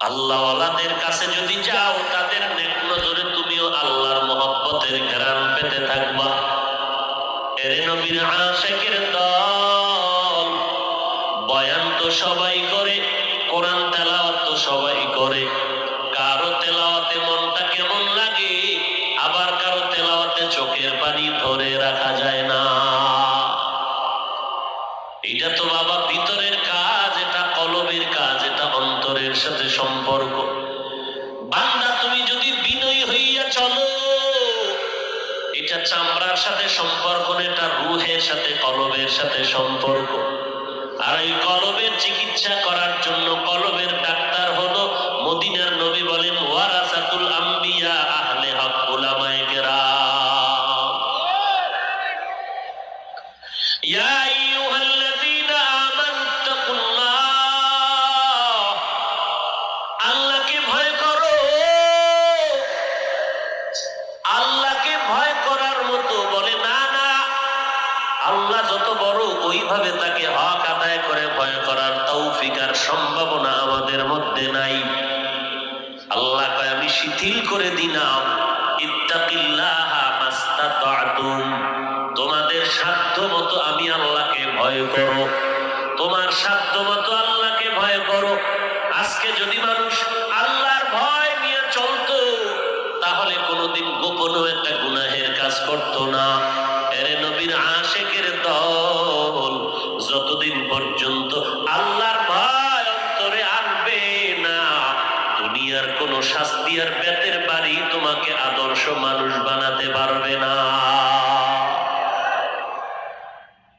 আল্লাহওয়ালাদের কাছে যদি যাও, তাদের নেক নজরে তুমিও আল্লাহর মহব্বতের ঘ্রাণ পেতে থাকবা। এর নবীর আশিকের দল, বয়ান তো সবাই করে, কোরআন তেলাওয়াত তো সবাই করে। কারো তেলাওয়াতে মনটা কেমন লাগে, আবার কারো তেলাওয়াতে চোখের পানি ধরে রাখা যায় না। এটা তো বাবা ভিতরের কাজ, এটা কলবের কাজ, এটা অন্তরের সাথে সম্পর্ক। বান্দা তুমি যদি বিনয়ী হইয়া চলো, এটা চামড়ার সাথে সম্পর্ক না, এটা রুহের সাথে, কলবের সাথে সম্পর্ক। আর এই কলবের চিকিৎসা করার জন্য কলবের ডাক্তার হলো মদিনার নবী বলেন ওয়ারাসাতুল আম্বিয়া আহলে হক উলামায়ে কেরাম। ইয়া আইয়ুহাল্লাযীনা আমানু তাকুল্লাহ, আল্লাহকে ভয় করো। আল্লাহকে ভয় করার মতো বলে না, না, আল্লাহ যত বড় ওইভাবে তাকে হক আদায় করে ভয় করার তৌফিক আর সম্ভাবনা আমাদের মধ্যে নাই। আল্লাহ কয় আমি শিথিল করে দিলাম, ইত্তাকিল্লাহা মাস্তাতাতুম, তোমাদের সাধ্য মতো আমি আল্লাহকে ভয় করো, তোমার সাধ্য মতো আল্লাহকে ভয় করো। আজকে যদি মানুষ আল্লাহর ভয় নিয়ে চলতো, তাহলে কোনোদিন গোপনও একটা গুনাহের কাজ করতো না। এরে নবীর আশিকের দল, যতদিন পর্যন্ত আল্লাহর ভয় অন্তরে আনবে না, দুনিয়ার কোন শাস্তি আর বেতের বাড়ি তোমাকে আদর্শ মানুষ বানাতে পারবে না।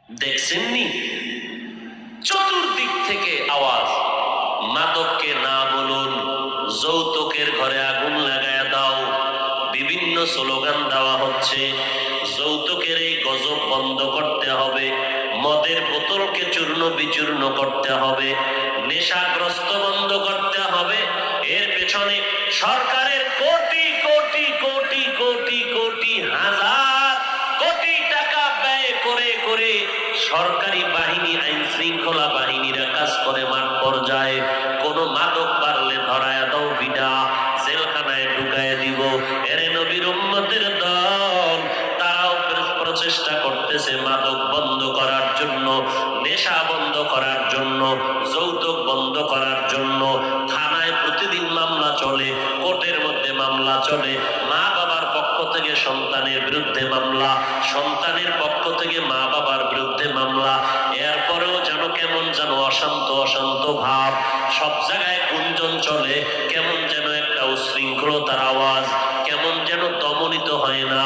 দেখছেননি চতুর্দিক থেকে আওয়াজ, মাদককে না বলুন, যৌতুকের ঘরে আগুন লাগায় দাও, বিভিন্ন স্লোগান দেওয়া হচ্ছে। যৌতুকের এই গজব বন্ধ করতে হবে, মদের বোতলকে চূর্ণ বিচূর্ণ করতে হবে, নেশাগ্রস্ত বন্ধ করতে হবে। এর পেছনে সরকারের কোটি কোটি কোটি কোটি কোটি হাজার কোটি টাকা ব্যয় করে করে সরকারি বাহিনী, আইন শৃঙ্খলা বাহিনীরা কাজ করে মাঠ পর্যায়ে। কোন মাদক পারলে ধরায় দাও, বিনা জেলখানায় ঢুকায় দিব। এরে নবীর উম্মতের দল, তারাও প্রচেষ্টা করতেছে মাদক বন্ধ করার জন্য, নেশা বন্ধ করার জন্য, যৌতুক বন্ধ করার জন্য। থানায় প্রতিদিন মামলা চলে, কোর্টের মধ্যে মামলা চলে, মা বাবার পক্ষ থেকে সন্তানের বিরুদ্ধে মামলা, সন্তানের পক্ষ থেকে মা বাবার বিরুদ্ধে মামলা। এরপরেও যেন কেমন যেন অশান্ত অশান্ত ভাব, সব জায়গায় গুঞ্জন চলে, কেমন যেন একটা উশৃঙ্খলতার আওয়াজ, কেমন যেন দমনিত হয় না।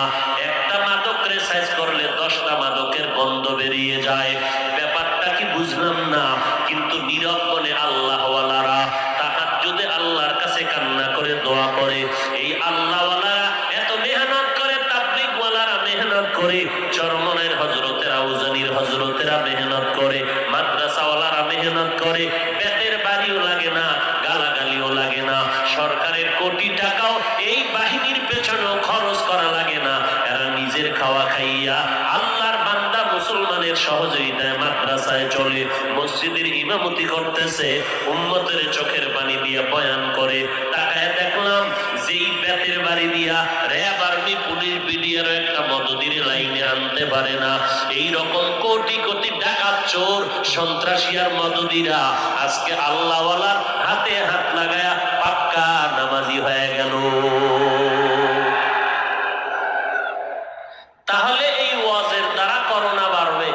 একটা মাদক রেসাইজ করলে 10টা মাদকের গন্ধ বেরিয়ে যায়। ব্যাপারটা কি বুঝলাম না, কিন্তু নীরব বলে আল্লাহওয়ালারা তাহাজ্জুদে আল্লাহর কাছে কান্না করে দোয়া করে। এই আল্লাহওয়ালারা এত মেহনত করে, তাবলীগওয়ালারা মেহনত করে, চরমনের হযরতেরা, উজানির হযরতেরা মেহনত করে, মাদ্রাসাওয়ালারা মেহনত করে, পেটের বাড়িও লাগে না, গালাগালিও লাগে না, সরকারের কোটি টাকাও এই বাহিনীর পেছনেও খরচ করা লাগে না। এরা নিজের খাওয়া খাইয়া আল্লাহর বান্দা মুসলমানের সহযোগিতায় মাদ্রাসায় চলে, মসজিদের ইমামতি করতেছে, উম্মতের চোখের পানি দিয়া বয়ান করে। তাকায় দেখলাম যেই বেতের বাড়ি দিয়া র‍্যাব, আর্মি, পুলিশ, বিডিআর একটা মদদির লাইনে আনতে পারে না, এই রকম কোটি কোটি ডাকাত, চোর, সন্ত্রাসী আর মদদিরা আজকে আল্লাহওয়ালার হাতে হাত লাগায়া পাক্কা নামাজি হয়ে গেল। তাহলে এই ওয়াজের দ্বারা করোনা বাড়বে?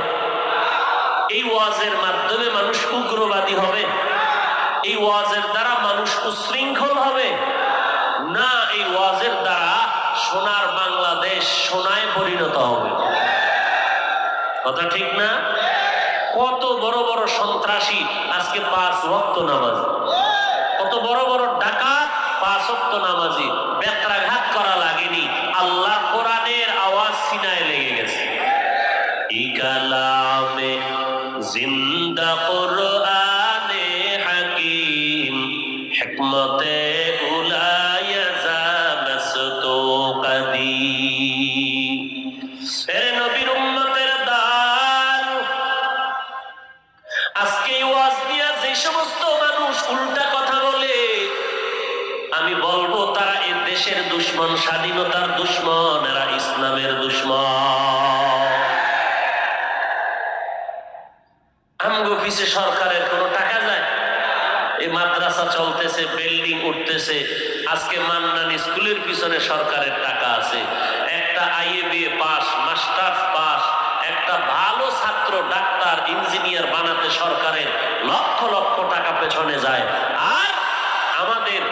এই ওয়াজের মাধ্যমে মানুষ উগ্রবাদী হবে? এই ওয়াজের দ্বারা মানুষ উশৃঙ্খল হবে? না, এই ওয়াজের দ্বারা সোনার বাংলাদেশ সোনায় পরিণত হবে। কথা ঠিক না? কত বড় বড় সন্ত্রাসী আজকে 5 ওয়াক্ত নামাজি, কত বড় বড় ডাকাত 5 ওয়াক্ত নামাজি। বেত্রাঘাত করা লাগেনি, আল্লাহ কোরআনের আওয়াজ সিনায় লেগে গেছে। ই কালামে জিন্দা কোরআনে হাকিম, হিকমতে উলায়া জালাসতু কাদিম। এরে নবীর উম্মতের দান, আজকে ওয়াজ দিয়া যে সমস্ত মানুষ উল্টা কথা বলে, দেশের দুশ্মন, স্বাধীনতার দুশ্মন, এরা ইসলামের দুশ্মন। আমগো পিছে সরকারের কোনো টাকা যায়? এই মাদ্রাসা চলতেছে, বিল্ডিং উঠতেছে, আজকে মান্নান স্কুলের পিছনে সরকারের টাকা আছে। একটা IABA পাস, মাস্টার্স পাস, একটা ভালো ছাত্র ডাক্তার ইঞ্জিনিয়ার বানাতে সরকারের লক্ষ লক্ষ টাকা পেছনে যায়। আর আমাদের